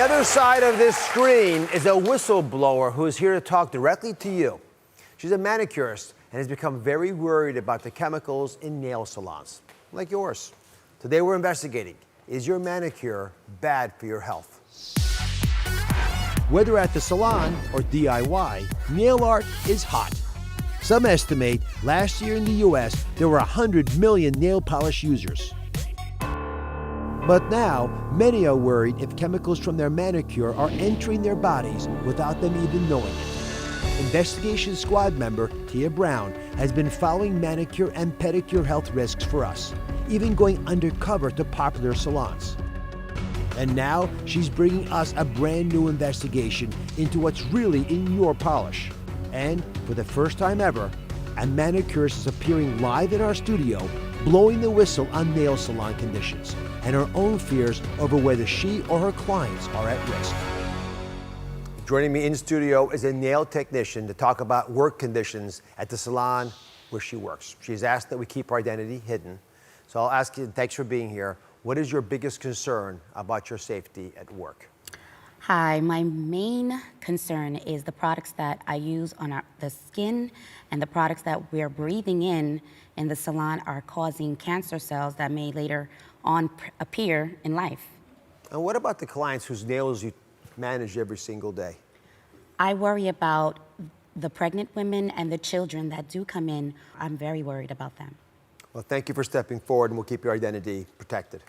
other side of this screen is a whistleblower who is here to talk directly to you. She's a manicurist and has become very worried about the chemicals in nail salons, like yours. Today we're investigating, is your manicure bad for your health? Whether at the salon or DIY, nail art is hot. Some estimate last year in the US, there were 100 million nail polish users. But now, many are worried if chemicals from their manicure are entering their bodies without them even knowing it. Investigation Squad member Tia Brown has been following manicure and pedicure health risks for us, even going undercover to popular salons. And now, she's bringing us a brand new investigation into what's really in your polish. And for the first time ever, a manicurist is appearing live in our studio, blowing the whistle on nail salon conditions and her own fears over whether she or her clients are at risk. Joining me in studio is a nail technician to talk about work conditions at the salon where she works. She's asked that we keep her identity hidden. So I'll ask you, thanks for being here. What is your biggest concern about your safety at work? Hi, my main concern is the products that I use on the skin and the products that we're breathing in the salon are causing cancer cells that may later on appear in life. And what about the clients whose nails you manage every single day? I worry about the pregnant women and the children that do come in. I'm very worried about them. Well, thank you for stepping forward, and we'll keep your identity protected.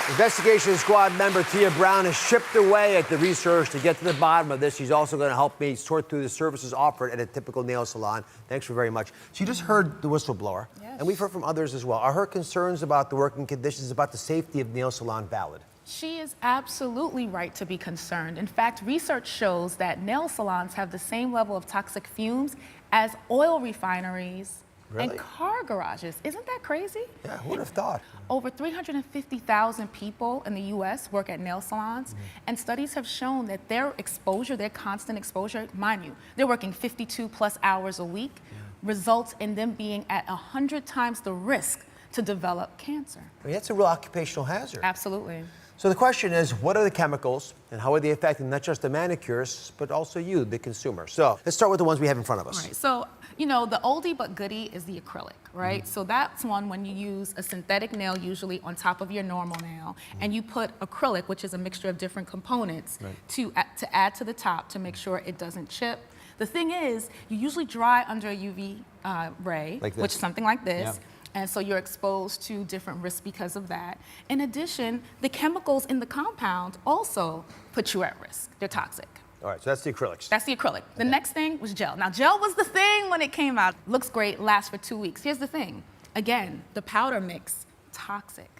Investigation Squad member Tia Brown has chipped away at the research to get to the bottom of this. She's also going to help me sort through the services offered at a typical nail salon. Thanks for very much. So you just heard the whistleblower, yes, and we've heard from others as well. Are her concerns about the working conditions, about the safety of the nail salon valid? She is absolutely right to be concerned. In fact, research shows that nail salons have the same level of toxic fumes as oil refineries and car garages. Isn't that crazy? Yeah, who would have thought? Over 350,000 people in the US work at nail salons, and studies have shown that their exposure, their constant exposure, mind you, they're working 52 plus hours a week, results in them being at 100 times the risk to develop cancer. I mean, that's a real occupational hazard. Absolutely. So the question is, what are the chemicals and how are they affecting not just the manicurists, but also you, the consumer? So let's start with the ones we have in front of us. All right, so, you know, the oldie but goodie is the acrylic, right? So that's one when you use a synthetic nail, usually on top of your normal nail, and you put acrylic, which is a mixture of different components, to add to the top to make sure it doesn't chip. The thing is, you usually dry under a UV ray, which is something like this. And so you're exposed to different risks because of that. In addition, the chemicals in the compound also put you at risk. They're toxic. All right, so that's the acrylics. That's the acrylic. The next thing was gel. Now, gel was the thing when it came out. Looks great, lasts for 2 weeks. Here's the thing. Again, the powder mix, toxic.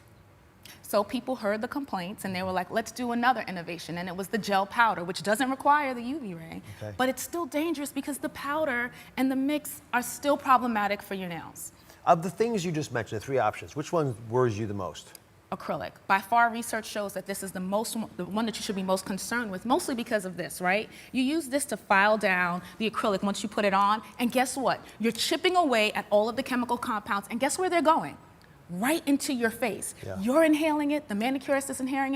So people heard the complaints and they were like, let's do another innovation. And it was the gel powder, which doesn't require the UV ray, but it's still dangerous because the powder and the mix are still problematic for your nails. Of the things you just mentioned, the three options, which one worries you the most? Acrylic. By far, research shows that this is the one that you should be most concerned with, mostly because of this, right? You use this to file down the acrylic once you put it on, and guess what? You're chipping away at all of the chemical compounds, and guess where they're going? Right into your face. You're inhaling it, the manicurist is inhaling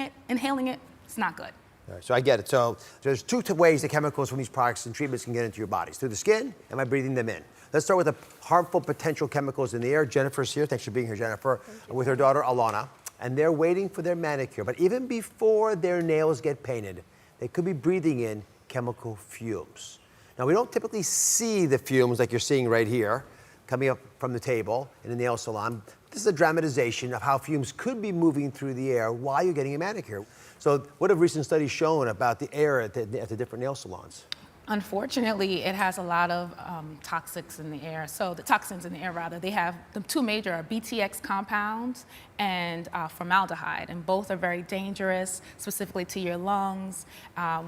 it, it's not good. All right, so I get it. So there's two ways the chemicals from these products and treatments can get into your bodies, through the skin and by breathing them in. Let's start with the harmful potential chemicals in the air. Jennifer's here. Thanks for being here, Jennifer. With her daughter, Alana. And they're waiting for their manicure. But even before their nails get painted, they could be breathing in chemical fumes. Now, we don't typically see the fumes like you're seeing right here, coming up from the table in a nail salon. This is a dramatization of how fumes could be moving through the air while you're getting a manicure. So what have recent studies shown about the air at the different nail salons? Unfortunately, it has a lot of toxics in the air. So the toxins in the air, rather, they have the two major are BTX compounds and formaldehyde, and both are very dangerous, specifically to your lungs.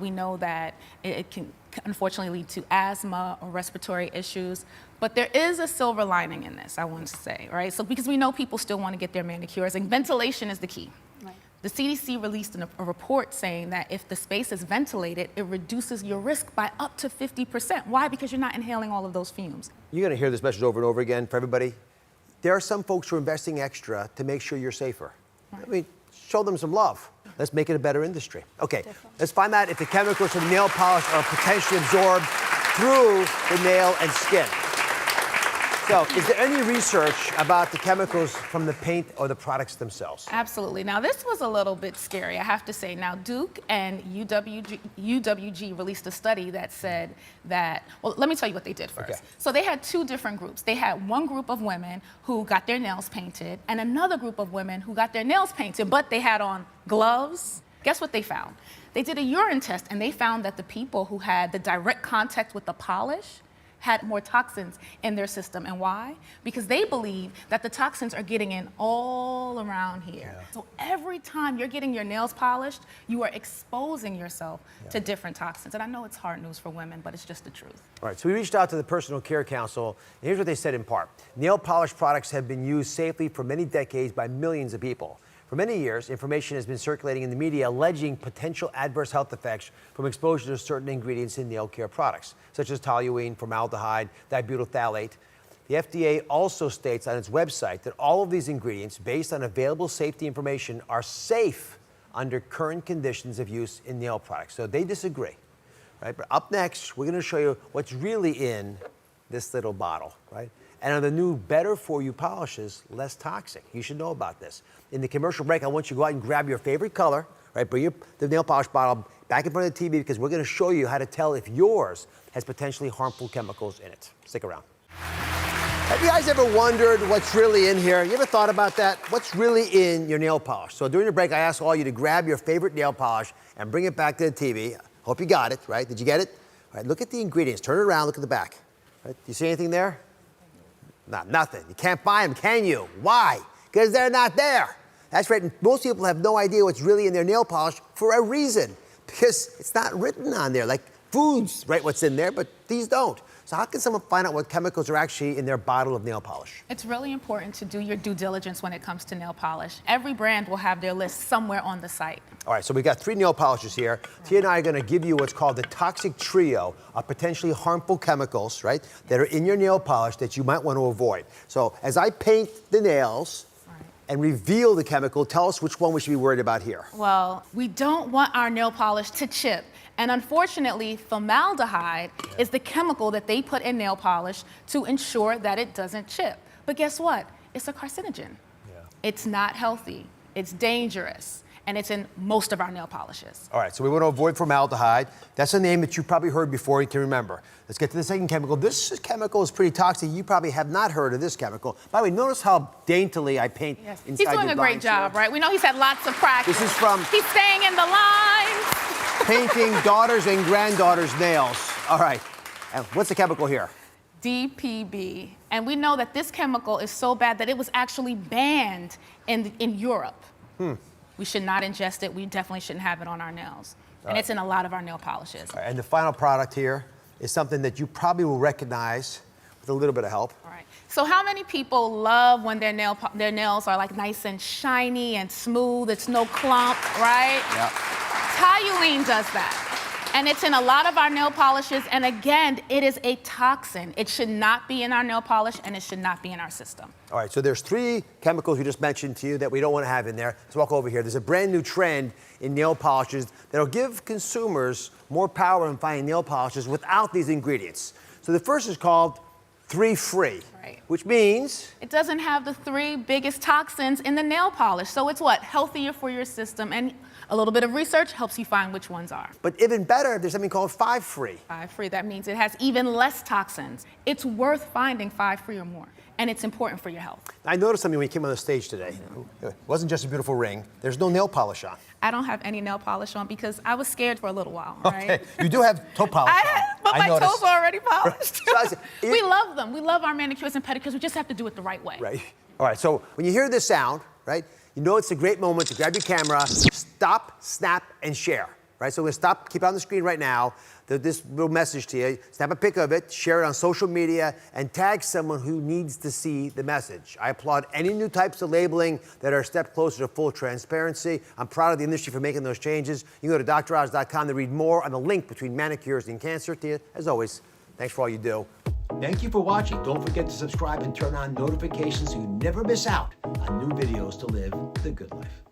We know that it can unfortunately lead to asthma or respiratory issues. But there is a silver lining in this, I want to say, right? So because we know people still want to get their manicures, and ventilation is the key. The CDC released a report saying that if the space is ventilated, it reduces your risk by up to 50%. Why? Because you're not inhaling all of those fumes. You're going to hear this message over and over again for everybody. There are some folks who are investing extra to make sure you're safer. I mean, show them some love. Let's make it a better industry. Okay, let's find out if the chemicals from nail polish are potentially absorbed through the nail and skin. So, is there any research about the chemicals from the paint or the products themselves? Absolutely. Now, this was a little bit scary, I have to say. Now, Duke and UWG released a study that said that, well, let me tell you what they did first. Okay. So they had two different groups. They had one group of women who got their nails painted and another group of women who got their nails painted, but they had on gloves. Guess what they found? They did a urine test and they found that the people who had the direct contact with the polish had more toxins in their system. And why? Because they believe that the toxins are getting in all around here. Yeah. So every time you're getting your nails polished, you are exposing yourself to different toxins. And I know it's hard news for women, but it's just the truth. All right, so we reached out to the Personal Care Council, and here's what they said in part. Nail polish products have been used safely for many decades by millions of people. For many years, information has been circulating in the media alleging potential adverse health effects from exposure to certain ingredients in nail care products, such as toluene, formaldehyde, dibutyl phthalate. The FDA also states on its website that all of these ingredients, based on available safety information, are safe under current conditions of use in nail products. So they disagree. Right? But up next, we're going to show you what's really in this little bottle, right? And are the new better-for-you polishes less toxic? You should know about this. In the commercial break, I want you to go out and grab your favorite color, right? Bring the nail polish bottle back in front of the TV because we're going to show you how to tell if yours has potentially harmful chemicals in it. Stick around. Have you guys ever wondered what's really in here? You ever thought about that? What's really in your nail polish? So during the break, I asked all you to grab your favorite nail polish and bring it back to the TV. Hope you got it, right? Did you get it? All right, look at the ingredients. Turn it around, look at the back. Right? Do you see anything there? Nothing. You can't buy them, can you? Why? Because they're not there. That's right. And most people have no idea what's really in their nail polish for a reason. Because it's not written on there. Like foods write what's in there, but these don't. So how can someone find out what chemicals are actually in their bottle of nail polish? It's really important to do your due diligence when it comes to nail polish. Every brand will have their list somewhere on the site. All right, so we got 3 nail polishes here. Tia and I are going to give you what's called the toxic trio of potentially harmful chemicals, right, that are in your nail polish that you might want to avoid. So as I paint the nails and reveal the chemical, tell us which one we should be worried about here. Well, we don't want our nail polish to chip. And unfortunately, formaldehyde is the chemical that they put in nail polish to ensure that it doesn't chip. But guess what? It's a carcinogen. It's not healthy. It's dangerous. And it's in most of our nail polishes. All right, so we want to avoid formaldehyde. That's a name that you probably heard before, you can remember. Let's get to the second chemical. This chemical is pretty toxic. You probably have not heard of this chemical. By the way, notice how daintily I paint inside He's doing a great job, right? We know he's had lots of practice. This is from... He's staying in the lines. Painting daughters and granddaughters' nails. All right, and what's the chemical here? DPB. And we know that this chemical is so bad that it was actually banned in Europe. We should not ingest it. We definitely shouldn't have it on our nails. And it's in a lot of our nail polishes. All right, and the final product here is something that you probably will recognize with a little bit of help. All right. So how many people love when their nails are like nice and shiny and smooth, it's no clump, right? Yeah. Toluene does that. And it's in a lot of our nail polishes. And again, it is a toxin. It should not be in our nail polish and it should not be in our system. All right, so there's 3 chemicals we just mentioned to you that we don't want to have in there. Let's walk over here. There's a brand new trend in nail polishes that'll give consumers more power in finding nail polishes without these ingredients. So the first is called 3-free, which means? It doesn't have the 3 biggest toxins in the nail polish. So it's what? Healthier for your system. And a little bit of research helps you find which ones are. But even better, there's something called 5-free. 5-free, that means it has even less toxins. It's worth finding 5-free or more. And it's important for your health. I noticed something when you came on the stage today. It wasn't just a beautiful ring. There's no nail polish on. I don't have any nail polish on because I was scared for a little while, right? Okay. You do have toe polish on. But my toes are already polished. So we love them. We love our manicures and pedicures. We just have to do it the right way. Right. All right, so when you hear this sound, right, you know it's a great moment to grab your camera, stop, snap, and share. Right, so we're going to stop, keep it on the screen right now, this little message to you. Snap a pic of it, share it on social media, and tag someone who needs to see the message. I applaud any new types of labeling that are a step closer to full transparency. I'm proud of the industry for making those changes. You can go to droz.com to read more on the link between manicures and cancer. Tia, as always, thanks for all you do. Thank you for watching. Don't forget to subscribe and turn on notifications so you never miss out on new videos to live the good life.